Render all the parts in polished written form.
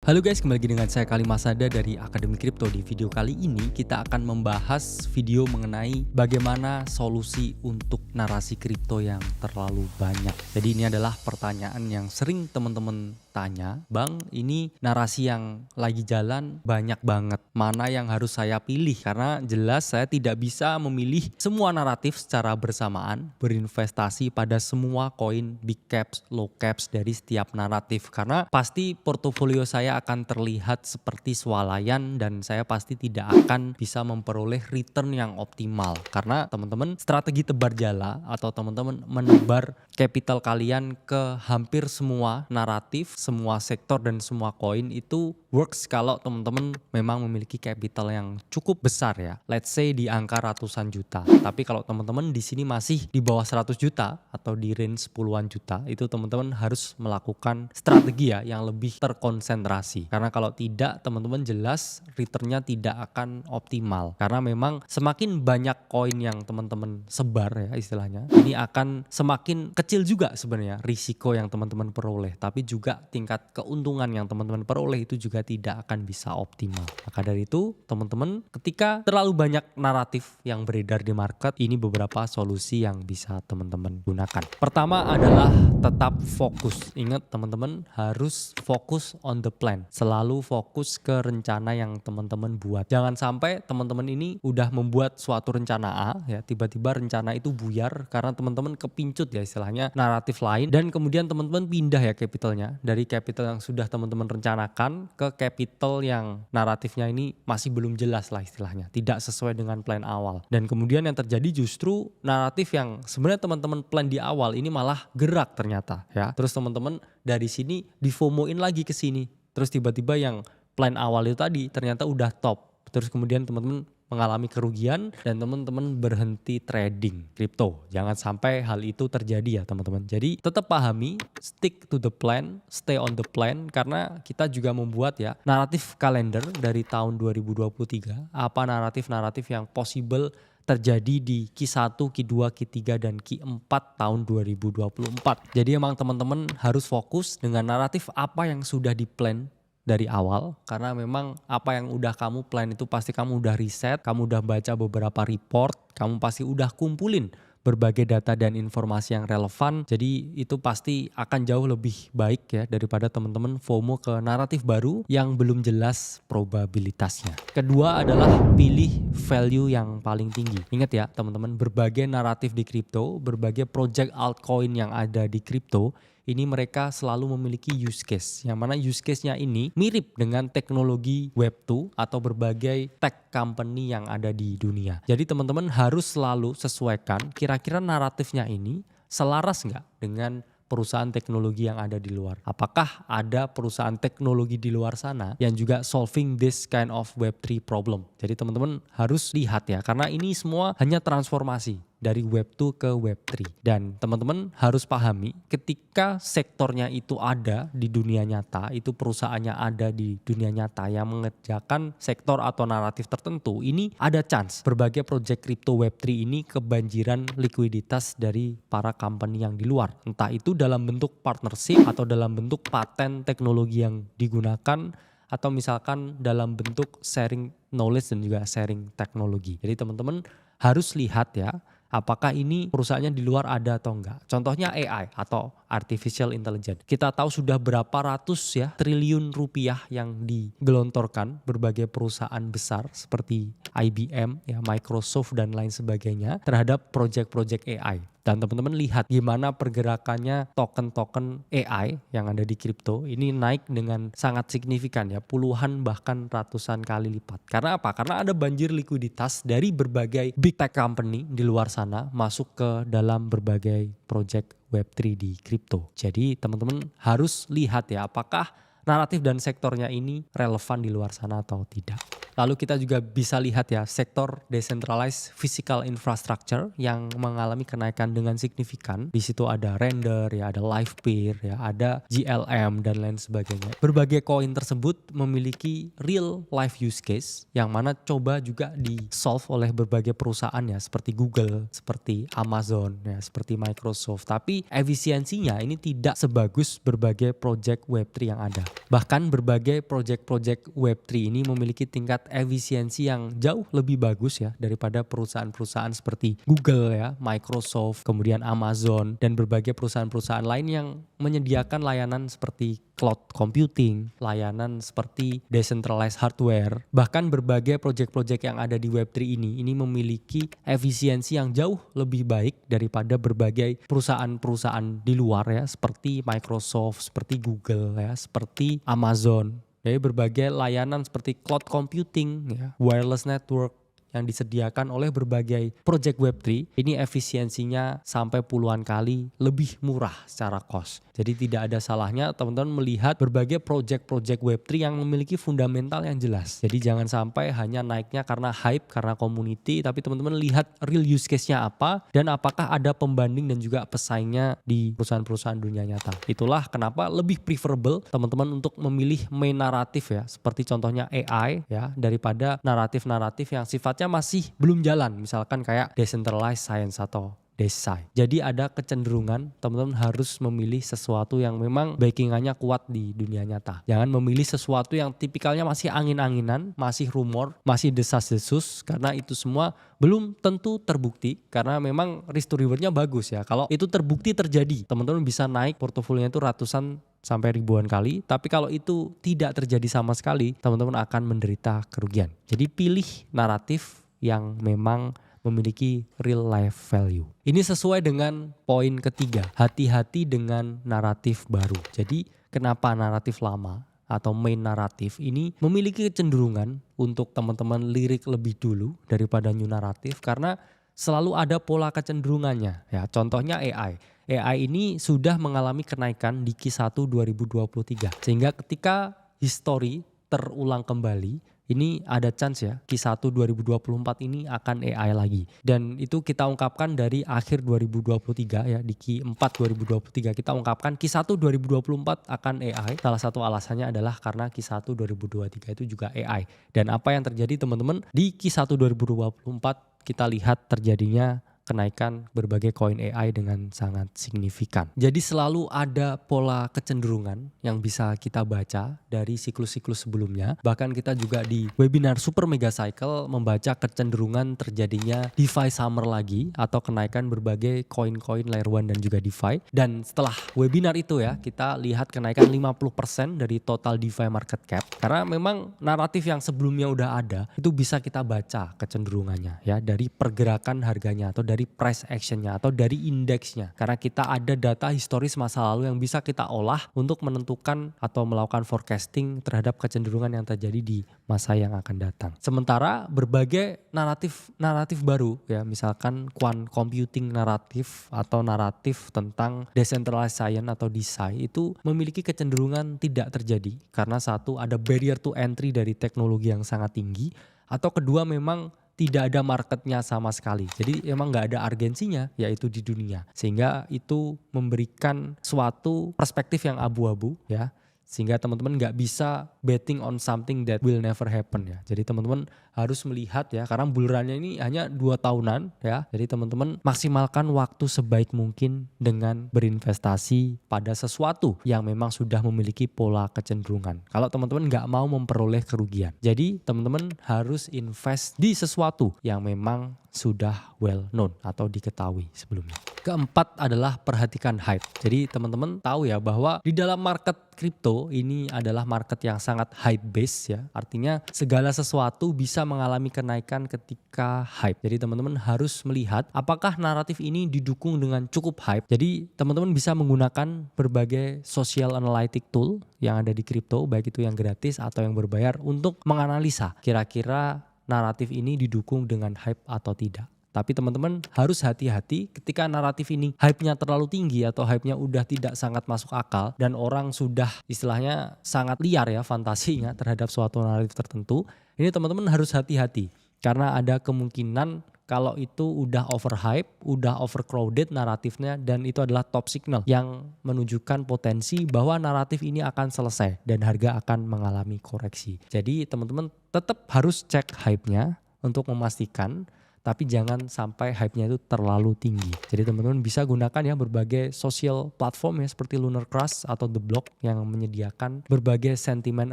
Halo guys, kembali lagi dengan saya Kalimasada dari Akademi Kripto. Di video kali ini kita akan membahas video mengenai bagaimana solusi untuk narasi kripto yang terlalu banyak. Jadi ini adalah pertanyaan yang sering teman-teman tanya, Bang, ini narasi yang lagi jalan banyak banget. Mana yang harus saya pilih? Karena jelas saya tidak bisa memilih semua naratif secara bersamaan, berinvestasi pada semua koin big caps, low caps dari setiap naratif. Karena pasti portofolio saya akan terlihat seperti swalayan dan saya pasti tidak akan bisa memperoleh return yang optimal. Karena teman-teman strategi tebar jala atau teman-teman menebar capital kalian ke hampir semua naratif, semua sektor dan semua koin itu works kalau teman-teman memang memiliki capital yang cukup besar ya. Let's say di angka ratusan juta. Tapi kalau teman-teman di sini masih di bawah 100 juta atau di range puluhan juta, itu teman-teman harus melakukan strategi ya yang lebih terkonsentrasi. Karena kalau tidak, teman-teman jelas returnnya tidak akan optimal. Karena memang semakin banyak koin yang teman-teman sebar ya istilahnya, ini akan semakin kecil juga sebenarnya risiko yang teman-teman peroleh. Tapi juga tingkat keuntungan yang teman-teman peroleh itu juga tidak akan bisa optimal. Maka dari itu teman-teman ketika terlalu banyak naratif yang beredar di market, ini beberapa solusi yang bisa teman-teman gunakan. Pertama adalah tetap fokus. Ingat teman-teman harus fokus on the plan. Selalu fokus ke rencana yang teman-teman buat. Jangan sampai teman-teman ini udah membuat suatu rencana A ya, tiba-tiba rencana itu buyar karena teman-teman kepincut ya istilahnya naratif lain dan kemudian teman-teman pindah ya capitalnya dari capital yang sudah teman-teman rencanakan ke capital yang naratifnya ini masih belum jelas lah istilahnya, tidak sesuai dengan plan awal. Dan kemudian yang terjadi justru naratif yang sebenarnya teman-teman plan di awal ini malah gerak ternyata ya. Terus teman-teman dari sini di-FOMO-in lagi ke sini. Terus tiba-tiba yang plan awal itu tadi ternyata udah top. Terus kemudian teman-teman mengalami kerugian dan teman-teman berhenti trading kripto. Jangan sampai hal itu terjadi ya teman-teman. Jadi tetap pahami, stick to the plan, stay on the plan karena kita juga membuat ya naratif kalender dari tahun 2023. Apa naratif-naratif yang possible terjadi di Q1, Q2, Q3, dan Q4 tahun 2024. Jadi emang teman-teman harus fokus dengan naratif apa yang sudah di-plan dari awal, karena memang apa yang udah kamu plan itu pasti kamu udah riset, kamu udah baca beberapa report, kamu pasti udah kumpulin berbagai data dan informasi yang relevan. Jadi itu pasti akan jauh lebih baik ya daripada teman-teman FOMO ke naratif baru yang belum jelas probabilitasnya. Kedua adalah pilih value yang paling tinggi. Ingat ya teman-teman, berbagai naratif di kripto, berbagai project altcoin yang ada di kripto, ini mereka selalu memiliki use case. Yang mana use case-nya ini mirip dengan teknologi Web2 atau berbagai tech company yang ada di dunia. Jadi teman-teman harus selalu sesuaikan kira-kira naratifnya ini selaras nggak dengan perusahaan teknologi yang ada di luar. Apakah ada perusahaan teknologi di luar sana yang juga solving this kind of Web3 problem. Jadi teman-teman harus lihat ya, karena ini semua hanya transformasi dari Web2 ke Web3. Dan teman-teman harus pahami ketika sektornya itu ada di dunia nyata, itu perusahaannya ada di dunia nyata yang mengerjakan sektor atau naratif tertentu, ini ada chance berbagai project crypto Web3 ini kebanjiran likuiditas dari para company yang di luar. Entah itu dalam bentuk partnership atau dalam bentuk paten teknologi yang digunakan atau misalkan dalam bentuk sharing knowledge dan juga sharing teknologi. Jadi teman-teman harus lihat ya, apakah ini perusahaannya di luar ada atau enggak. Contohnya AI atau Artificial Intelligence. Kita tahu sudah berapa ratus ya triliun rupiah yang digelontorkan berbagai perusahaan besar seperti IBM, ya, Microsoft dan lain sebagainya terhadap project-project AI. Dan teman-teman lihat gimana pergerakannya token-token AI yang ada di kripto ini naik dengan sangat signifikan ya, puluhan bahkan ratusan kali lipat. Karena apa? Karena ada banjir likuiditas dari berbagai big tech company di luar sana masuk ke dalam berbagai project Web3 di kripto. Jadi teman-teman harus lihat ya apakah naratif dan sektornya ini relevan di luar sana atau tidak. Lalu kita juga bisa lihat ya sektor decentralized physical infrastructure yang mengalami kenaikan dengan signifikan. Di situ ada Render, ya ada Livepeer, ya ada GLM dan lain sebagainya. Berbagai koin tersebut memiliki real life use case yang mana coba juga di solve oleh berbagai perusahaan ya seperti Google, seperti Amazon, ya seperti Microsoft. Tapi efisiensinya ini tidak sebagus berbagai project Web3 yang ada. Bahkan berbagai project-project Web3 ini memiliki tingkat efisiensi yang jauh lebih bagus ya daripada perusahaan-perusahaan seperti Google ya, Microsoft, kemudian Amazon dan berbagai perusahaan-perusahaan lain yang menyediakan layanan seperti cloud computing, layanan seperti decentralized hardware. Bahkan berbagai project-project yang ada di Web3 ini memiliki efisiensi yang jauh lebih baik daripada berbagai perusahaan-perusahaan di luar ya seperti Microsoft, seperti Google ya, seperti Amazon. Jadi berbagai layanan seperti cloud computing, ya, wireless network yang disediakan oleh berbagai project Web3 ini efisiensinya sampai puluhan kali lebih murah secara cost. Jadi tidak ada salahnya teman-teman melihat berbagai project-project Web3 yang memiliki fundamental yang jelas. Jadi jangan sampai hanya naiknya karena hype, karena community, tapi teman-teman lihat real use case-nya apa dan apakah ada pembanding dan juga pesaingnya di perusahaan-perusahaan dunia nyata. Itulah kenapa lebih preferable teman-teman untuk memilih main naratif ya, seperti contohnya AI ya, daripada naratif-naratif yang sifatnya masih belum jalan, misalkan kayak decentralized science atau DeSci. Jadi ada kecenderungan teman-teman harus memilih sesuatu yang memang backingannya kuat di dunia nyata. Jangan memilih sesuatu yang tipikalnya masih angin-anginan, masih rumor, masih desas-desus, karena itu semua belum tentu terbukti karena memang risk to rewardnya bagus ya. Kalau itu terbukti terjadi, teman-teman bisa naik portofolionya itu ratusan sampai ribuan kali, tapi kalau itu tidak terjadi sama sekali, teman-teman akan menderita kerugian. Jadi pilih naratif yang memang memiliki real life value. Ini sesuai dengan poin ketiga, hati-hati dengan naratif baru. Jadi kenapa naratif lama atau main naratif ini memiliki kecenderungan untuk teman-teman lirik lebih dulu daripada new naratif karena selalu ada pola kecenderungannya. Ya, contohnya AI. AI ini sudah mengalami kenaikan di Q1 2023. Sehingga ketika history terulang kembali, ini ada chance ya Q1 2024 ini akan AI lagi. Dan itu kita ungkapkan dari akhir 2023 ya, di Q4 2023 kita ungkapkan Q1 2024 akan AI. Salah satu alasannya adalah karena Q1 2023 itu juga AI. Dan apa yang terjadi teman-teman di Q1 2024 kita lihat terjadinya kenaikan berbagai koin AI dengan sangat signifikan. Jadi selalu ada pola kecenderungan yang bisa kita baca dari siklus-siklus sebelumnya. Bahkan kita juga di webinar Super Mega Cycle membaca kecenderungan terjadinya DeFi summer lagi atau kenaikan berbagai koin-koin layer 1 dan juga DeFi. Dan setelah webinar itu ya, kita lihat kenaikan 50% dari total DeFi market cap. Karena memang naratif yang sebelumnya udah ada itu bisa kita baca kecenderungannya ya dari pergerakan harganya atau dari price actionnya atau dari indeksnya, karena kita ada data historis masa lalu yang bisa kita olah untuk menentukan atau melakukan forecasting terhadap kecenderungan yang terjadi di masa yang akan datang. Sementara berbagai naratif baru ya, misalkan quant computing naratif atau naratif tentang decentralized science atau DeSci itu memiliki kecenderungan tidak terjadi karena satu, ada barrier to entry dari teknologi yang sangat tinggi, atau kedua memang tidak ada marketnya sama sekali. Jadi emang gak ada urgensinya yaitu di dunia. Sehingga itu memberikan suatu perspektif yang abu-abu ya. Sehingga teman-teman gak bisa betting on something that will never happen ya. Jadi teman-teman harus melihat ya, karena bull run-nya ini hanya 2 tahunan ya. Jadi teman-teman maksimalkan waktu sebaik mungkin dengan berinvestasi pada sesuatu yang memang sudah memiliki pola kecenderungan. Kalau teman-teman gak mau memperoleh kerugian. Jadi teman-teman harus invest di sesuatu yang memang sudah well known atau diketahui sebelumnya. Keempat adalah perhatikan hype. Jadi teman-teman tahu ya bahwa di dalam market kripto ini adalah market yang sangat hype based ya. Artinya segala sesuatu bisa mengalami kenaikan ketika hype. Jadi teman-teman harus melihat apakah naratif ini didukung dengan cukup hype. Jadi teman-teman bisa menggunakan berbagai social analytic tool yang ada di kripto, baik itu yang gratis atau yang berbayar, untuk menganalisa kira-kira naratif ini didukung dengan hype atau tidak. Tapi teman-teman harus hati-hati ketika naratif ini hype-nya terlalu tinggi atau hype-nya udah tidak sangat masuk akal dan orang sudah istilahnya sangat liar ya fantasinya terhadap suatu naratif tertentu. Ini teman-teman harus hati-hati karena ada kemungkinan kalau itu udah overhype, udah overcrowded naratifnya dan itu adalah top signal yang menunjukkan potensi bahwa naratif ini akan selesai dan harga akan mengalami koreksi. Jadi teman-teman tetap harus cek hype-nya untuk memastikan, tapi jangan sampai hype-nya itu terlalu tinggi. Jadi teman-teman bisa gunakan ya berbagai social platform ya seperti Lunar Crush atau The Block yang menyediakan berbagai sentiment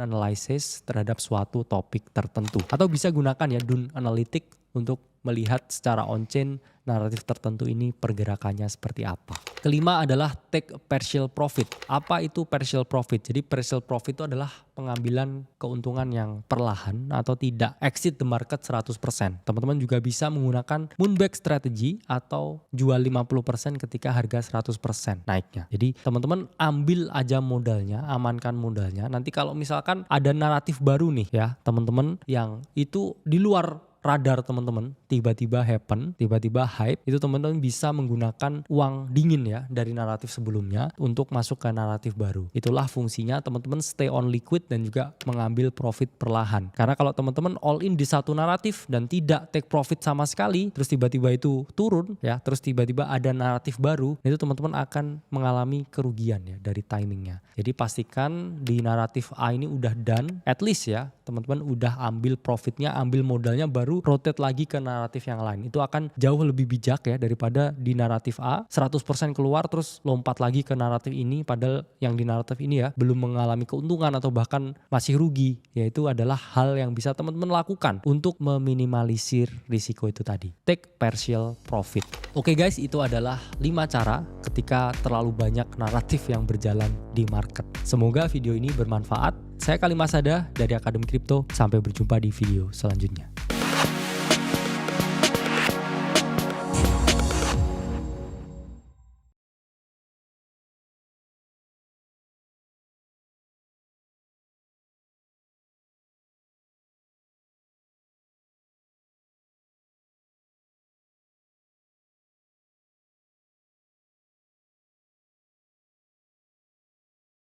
analysis terhadap suatu topik tertentu. Atau bisa gunakan ya Dune Analytic untuk melihat secara on-chain naratif tertentu ini pergerakannya seperti apa. Kelima adalah take partial profit. Apa itu partial profit? Jadi partial profit itu adalah pengambilan keuntungan yang perlahan atau tidak exit the market 100%. Teman-teman juga bisa menggunakan moonback strategy atau jual 50% ketika harga 100% naiknya. Jadi teman-teman ambil aja modalnya, amankan modalnya. Nanti kalau misalkan ada naratif baru nih ya teman-teman yang itu di luar radar teman-teman, tiba-tiba happen, tiba-tiba hype, itu teman-teman bisa menggunakan uang dingin ya dari naratif sebelumnya untuk masuk ke naratif baru. Itulah fungsinya teman-teman stay on liquid dan juga mengambil profit perlahan. Karena kalau teman-teman all in di satu naratif dan tidak take profit sama sekali, terus tiba-tiba itu turun ya, terus tiba-tiba ada naratif baru, itu teman-teman akan mengalami kerugian ya dari timingnya. Jadi pastikan di naratif A ini udah done, at least ya, teman-teman udah ambil profitnya, ambil modalnya, baru rotate lagi ke naratif yang lain. Itu akan jauh lebih bijak ya daripada di naratif A 100% keluar terus lompat lagi ke naratif ini padahal yang di naratif ini ya belum mengalami keuntungan atau bahkan masih rugi. Yaitu adalah hal yang bisa teman-teman lakukan untuk meminimalisir risiko itu tadi. Take partial profit. Oke guys, itu adalah 5 cara ketika terlalu banyak naratif yang berjalan di market. Semoga video ini bermanfaat. Saya Kali Masada dari Akademi Kripto. Sampai berjumpa di video selanjutnya.